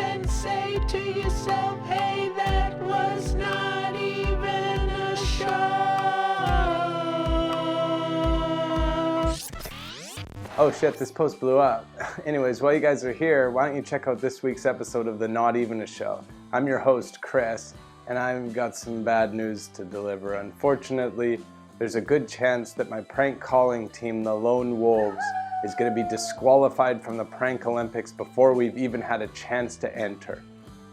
and say to yourself, hey, that was not even a show. Oh shit, this post blew up. Anyways, while you guys are here, why don't you check out this week's episode of the Not Even a Show. I'm your host, Chris, and I've got some bad news to deliver. Unfortunately, there's a good chance that my prank calling team, the Lone Wolves, is going to be disqualified from the Prank Olympics before we've even had a chance to enter.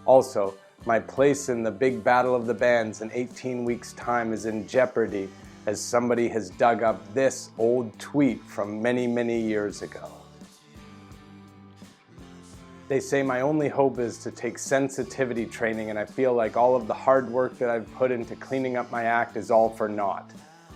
Also, my place in the big battle of the bands in 18 weeks' time is in jeopardy as somebody has dug up this old tweet from many, many years ago. They say my only hope is to take sensitivity training, and I feel like all of the hard work that I've put into cleaning up my act is all for naught.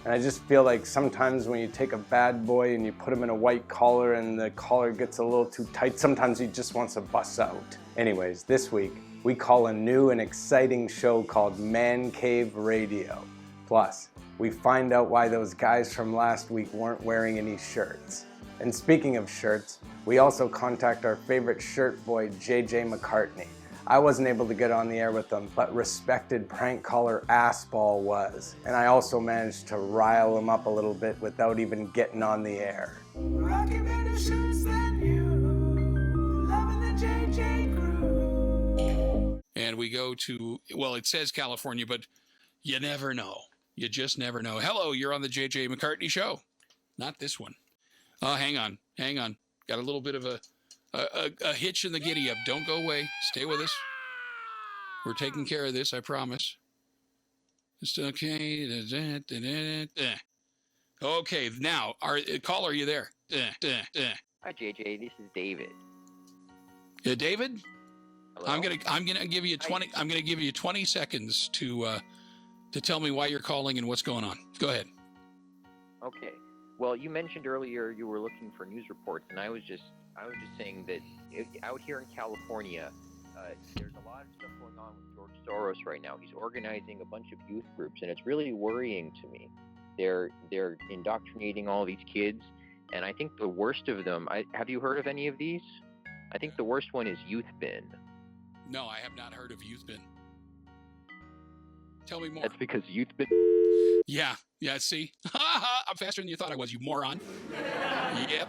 And I just feel like sometimes when you take a bad boy and you put him in a white collar and the collar gets a little too tight, sometimes he just wants to bust out. Anyways, this week, we call a new and exciting show called ManCave Radio. Plus, we find out why those guys from last week weren't wearing any shirts. And speaking of shirts, we also contact our favorite shirt boy, JJ McCartney. I wasn't able to get on the air with them, but respected prank caller Assball was. And I also managed to rile him up a little bit without even getting on the air. Rocking better shirts than you, loving the JJ crew. And we go to, well, it says California, but you never know. You just never know. Hello, you're on the JJ McCartney Show. Not this one. Oh, hang on. Got a little bit of a hitch in the giddy up. Don't go away. Stay with us. We're taking care of this, I promise. It's okay. Okay, now, caller, are you there? Hi, JJ. This is David. David? Hello? I'm gonna give you 20. I'm gonna give you 20 seconds to tell me why you're calling and what's going on. Go ahead. Okay. Well, you mentioned earlier you were looking for news reports, and I was just saying that out here in California, there's a lot of stuff going on with George Soros right now. He's organizing a bunch of youth groups, and it's really worrying to me. They're indoctrinating all these kids, and I think the worst of them. Have you heard of any of these? I think the worst one is Youth Bin. No, I have not heard of Youth Bin. Tell me more. That's because Youth Bin. Yeah, see? I'm faster than you thought I was, you moron. Yep.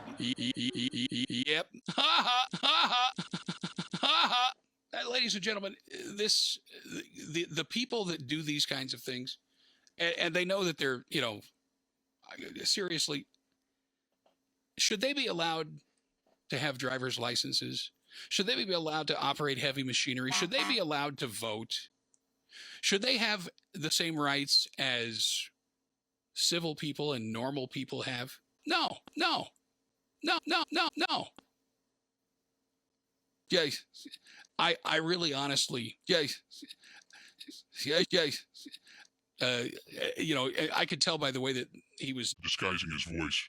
Ladies and gentlemen, the people that do these kinds of things, and they know that they're, seriously, should they be allowed to have driver's licenses? Should they be allowed to operate heavy machinery? Should they be allowed to vote? Should they have the same rights as civil people and normal people have? No. Yeah, I really honestly, I could tell by the way that he was disguising his voice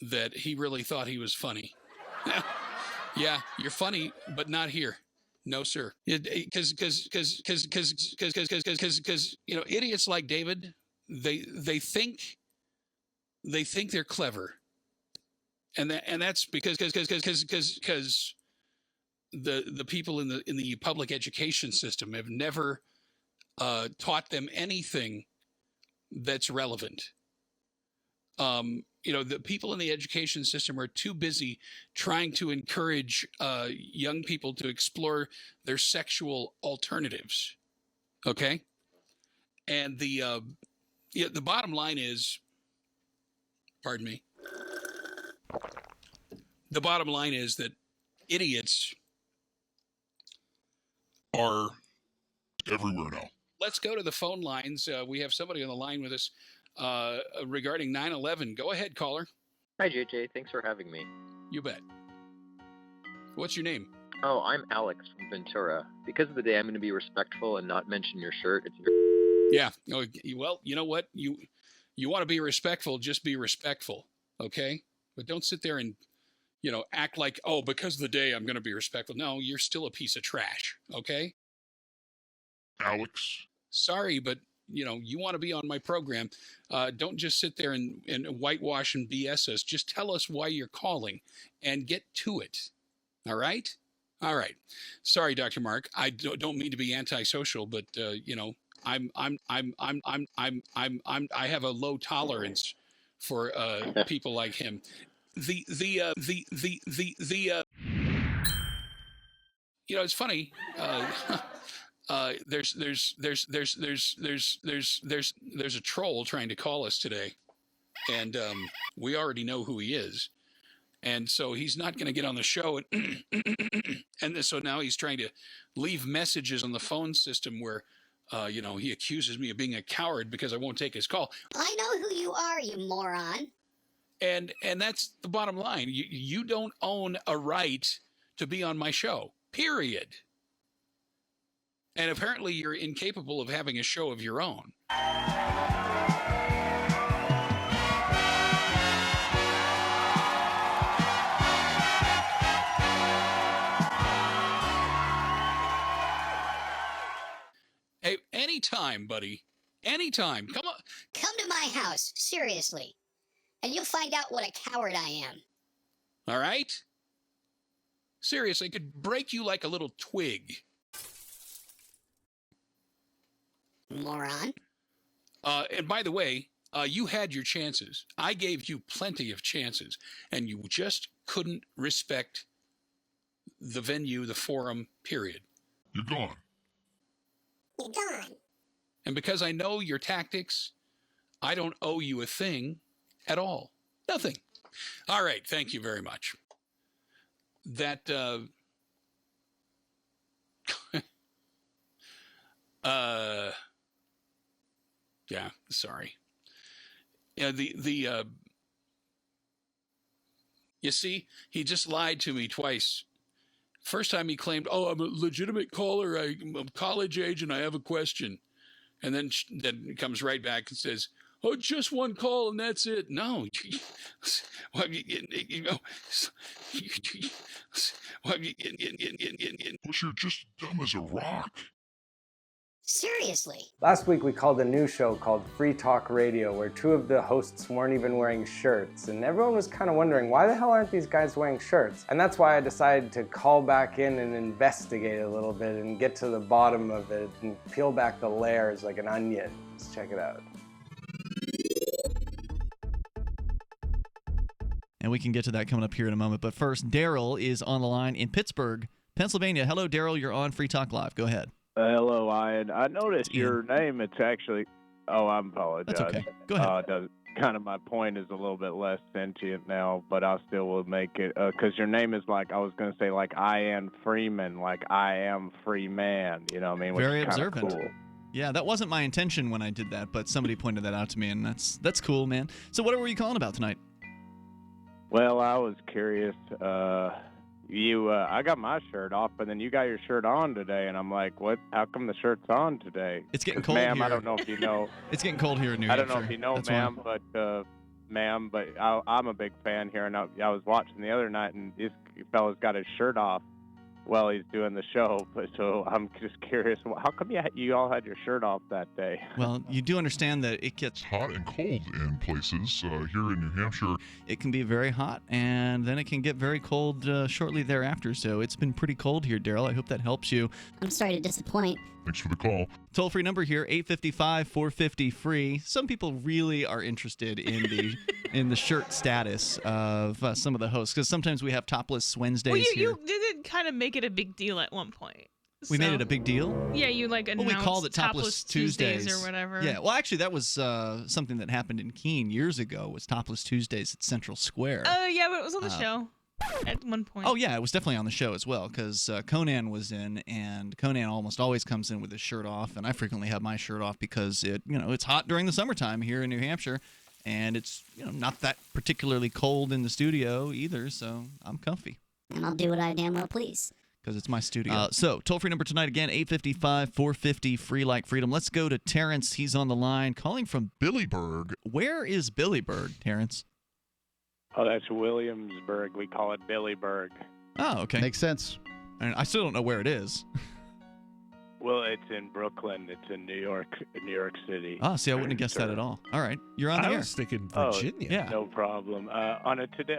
that he really thought he was funny. Yeah, you're funny, but not here. No, sir. Because idiots like David, they think they're clever, and that's because the people in the public education system have never taught them anything that's relevant. The people in the education system are too busy trying to encourage young people to explore their sexual alternatives. Okay. And the bottom line is, pardon me. The bottom line is that idiots are everywhere now. Let's go to the phone lines. We have somebody on the line with us regarding 9/11. Go ahead, caller. Hi, JJ. Thanks for having me. You bet. What's your name? Oh, I'm Alex from Ventura. Because of the day, I'm going to be respectful and not mention your shirt. It's your... Yeah. Well, you know what? You want to be respectful, just be respectful, okay? But don't sit there and, act like, oh, because of the day, I'm going to be respectful. No, you're still a piece of trash, okay? Alex? Sorry, but, you want to be on my program. Don't just sit there and whitewash and BS us. Just tell us why you're calling and get to it, all right? All right. Sorry, Dr. Mark. I don't mean to be antisocial, but I have a low tolerance for people like him. It's funny. There's a troll trying to call us today, and we already know who he is. And so he's not going to get on the show. And so now he's trying to leave messages on the phone system where, he accuses me of being a coward because I won't take his call. I know who you are, you moron. And that's the bottom line. You don't own a right to be on my show, period. And apparently you're incapable of having a show of your own. Hey, anytime, buddy. Anytime. Come on. Come to my house, seriously. And you'll find out what a coward I am. All right? Seriously, I could break you like a little twig. Moron. And by the way, you had your chances. I gave you plenty of chances, and you just couldn't respect the venue, the forum, period. You're gone. You're gone. And because I know your tactics, I don't owe you a thing at all. Nothing. All right. Thank you very much. That, yeah, sorry. Yeah, you see, he just lied to me twice. First time he claimed, "Oh, I'm a legitimate caller. I'm college age and I have a question." And then comes right back and says, "Oh, just one call and that's it." No. Well, You're just dumb as a rock. Seriously. Last week we called a new show called Free Talk Radio, where two of the hosts weren't even wearing shirts, and everyone was kind of wondering, why the hell aren't these guys wearing shirts? And that's why I decided to call back in and investigate a little bit and get to the bottom of it and peel back the layers like an onion. Let's check it out. And we can get to that coming up here in a moment. But first, Daryl is on the line in Pittsburgh, Pennsylvania. Hello, Daryl. You're on Free Talk Live. Go ahead. Hello, Ian. I noticed your name. It's actually. Oh, I apologize. That's okay. Go ahead. Kind of my point is a little bit less sentient now, but I still will make it because your name is like I was going to say like Ian Freeman, like I am free man. You know what I mean? Which Very is kinda observant. Cool. Yeah, that wasn't my intention when I did that, but somebody pointed that out to me, and that's cool, man. So what were you calling about tonight? Well, I was curious. I got my shirt off, but then you got your shirt on today, and I'm like, what? How come the shirt's on today? It's getting cold ma'am, here. I don't know if you know. It's getting cold here in New I Hampshire. don't know if you know, That's ma'am, why. but I'm a big fan here, and I was watching the other night, and this fella's got his shirt off while he's doing the show. So I'm just curious, how come you all had your shirt off that day? Well, you do understand that it gets Hot and cold in places here in New Hampshire. It can be very hot, and then it can get very cold shortly thereafter. So it's been pretty cold here, Daryl. I hope that helps you. I'm sorry to disappoint. Thanks for the call. Toll-free number here, 855-450-FREE. Some people really are interested in the in the shirt status of some of the hosts, because sometimes we have Topless Wednesdays well, here. you did kind of make it a big deal at one point. We made it a big deal? Yeah, you announced we called it Topless Tuesdays or whatever. Yeah, well, actually, that was something that happened in Keene years ago, was Topless Tuesdays at Central Square. Oh, yeah, but it was on the show at one point. Oh, yeah, it was definitely on the show as well, because Conan was in, and Conan almost always comes in with his shirt off, and I frequently have my shirt off because it's hot during the summertime here in New Hampshire, and it's not that particularly cold in the studio either, so I'm comfy. And I'll do what I damn well please. Because it's my studio. So, toll-free number tonight again, 855-450-FREE like freedom. Let's go to Terrence. He's on the line, calling from Billyburg. Where is Billyburg, Terrence? Oh, that's Williamsburg. We call it Billyburg. Oh, okay. Makes sense. And I still don't know where it is. Well, it's in Brooklyn. It's in New York City. Oh, see, I wouldn't have guessed that at all. All right, you're on the I air. was thinking Oh, Virginia. Yeah. No problem. On a day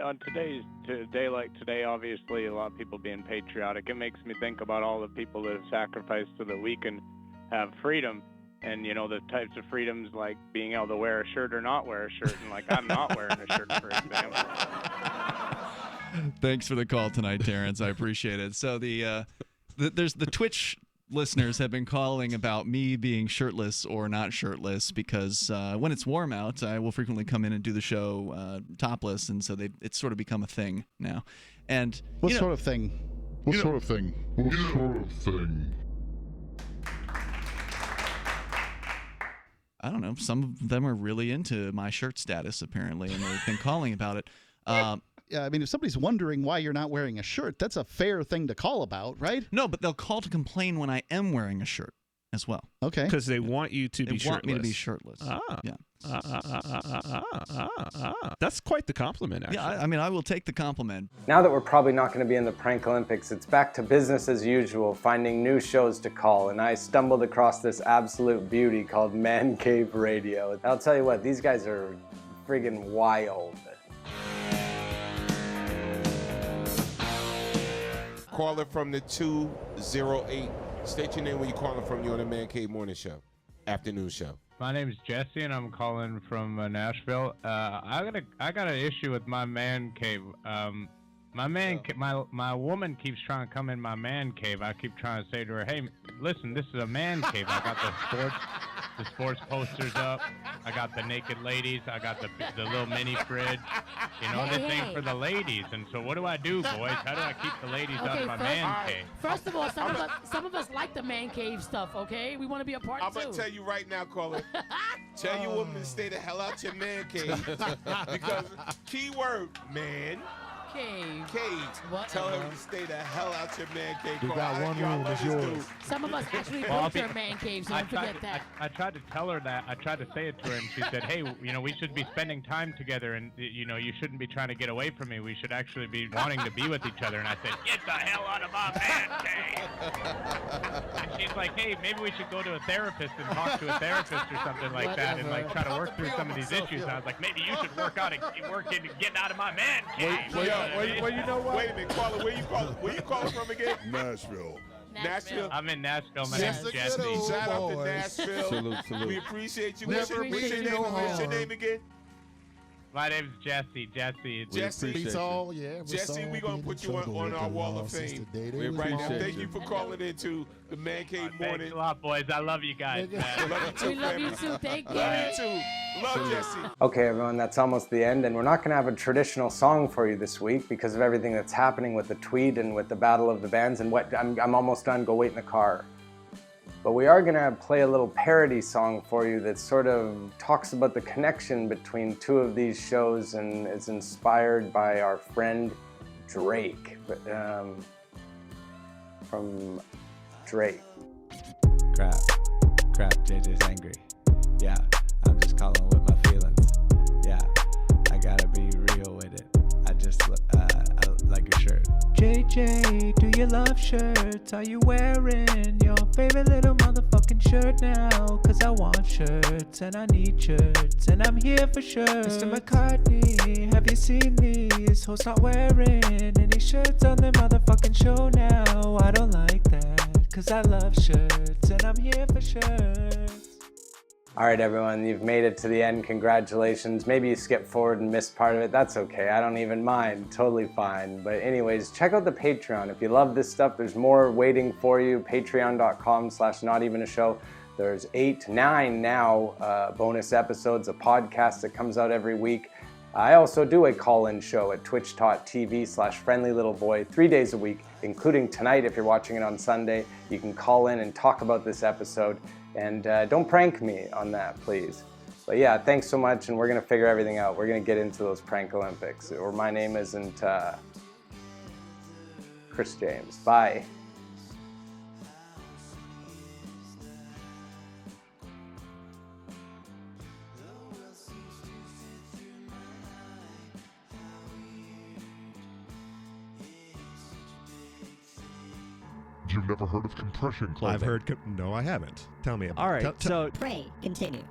like today, obviously a lot of people being patriotic. It makes me think about all the people that have sacrificed so that we can have freedom. And, you know, the types of freedoms like being able to wear a shirt or not wear a shirt. And, like, I'm not wearing a shirt, for example. Thanks for the call tonight, Terrence. I appreciate it. So there's the Twitch listeners have been calling about me being shirtless or not shirtless because when it's warm out, I will frequently come in and do the show topless, and so it's sort of become a thing now. And What sort of thing? What sort of thing? What sort of thing? I don't know. Some of them are really into my shirt status, apparently, and they've been calling about it. Yeah, I mean, if somebody's wondering why you're not wearing a shirt, that's a fair thing to call about, right? No, but they'll call to complain when I am wearing a shirt as well. Okay. Because they want you to be shirtless. They want me to be shirtless. Yeah. That's quite the compliment, actually. Yeah, I mean, I will take the compliment. Now that we're probably not going to be in the Prank Olympics, it's back to business as usual, finding new shows to call, and I stumbled across this absolute beauty called ManCave Radio. I'll tell you what, these guys are friggin' wild. Caller from the 208. State your name where you're calling from. You're on the ManCave Morning Show, afternoon show. My name is Jesse, and I'm calling from Nashville. I got an issue with my man cave. My woman keeps trying to come in my man cave. I keep trying to say to her, "Hey, listen, this is a man cave. I got the sports posters up. I got the naked ladies. I got the little mini fridge. You know, this ain't for the ladies. And so, what do I do, boys? How do I keep the ladies out of my man cave?" First of all, some of us like the man cave stuff. Okay, we want to be a part I'm too. gonna tell you right now, caller. Tell your woman to stay the hell out your man cave because keyword man. Cave. What? Tell her to stay the hell out your man cave. You got one room, it's yours. Some of us actually go to a man cave, so don't forget that. I tried to tell her that. I tried to say it to her, and she said, "Hey, you know, we should be spending time together, and you know, you shouldn't be trying to get away from me. We should actually be wanting to be with each other." And I said, "Get the hell out of my man cave!" And she's like, "Hey, maybe we should go to a therapist and talk to a therapist or something like that, and like try to work through some of these issues." And I was like, "Maybe you should work into getting out of my man cave." Well, you know what? Wait a minute, caller. Where you calling from again? Nashville. Nashville. I'm in Nashville. My name's Jesse. Shout out to Nashville. Salute. We appreciate you. Never What's your name again? My name's Jesse. Jesse. Jesse, we're going to put you on our wall of fame right now. Thank you for calling into the ManCave Morning. Thanks a lot, boys. I love you guys, man. Love you too, We love you too. Thank you. Love you too. Love Jesse. Okay, everyone, that's almost the end, and we're not going to have a traditional song for you this week because of everything that's happening with the tweet and with the Battle of the Bands and what. I'm almost done. Go wait in the car. But we are going to play a little parody song for you that sort of talks about the connection between two of these shows and is inspired by our friend Drake, from Drake. Crap, JJ's angry. Yeah, I'm just calling with my feelings. Yeah, I gotta be real with it. I like your shirt. JJ, do you love shirts? Are you wearing your favorite little motherfucking shirt now? Cause I want shirts and I need shirts and I'm here for shirts. Mr. McCartney, have you seen these hoes not wearing any shirts on their motherfucking show now? I don't like that, cause I love shirts and I'm here for shirts. All right, everyone, you've made it to the end. Congratulations. Maybe you skipped forward and missed part of it. That's okay. I don't even mind. Totally fine. But anyways, check out the Patreon. If you love this stuff, there's more waiting for you. Patreon.com/notevenashow. There's 9 now bonus episodes, a podcast that comes out every week. I also do a call-in show at twitch.tv/friendlylittleboy 3 days a week, including tonight if you're watching it on Sunday. You can call in and talk about this episode. And don't prank me on that, please. But yeah, thanks so much, and we're going to figure everything out. We're going to get into those Prank Olympics, or my name isn't Chris James. Bye. You've never heard of compression clothing? I've heard. No, I haven't. Tell me about it. All right, so Pray continue.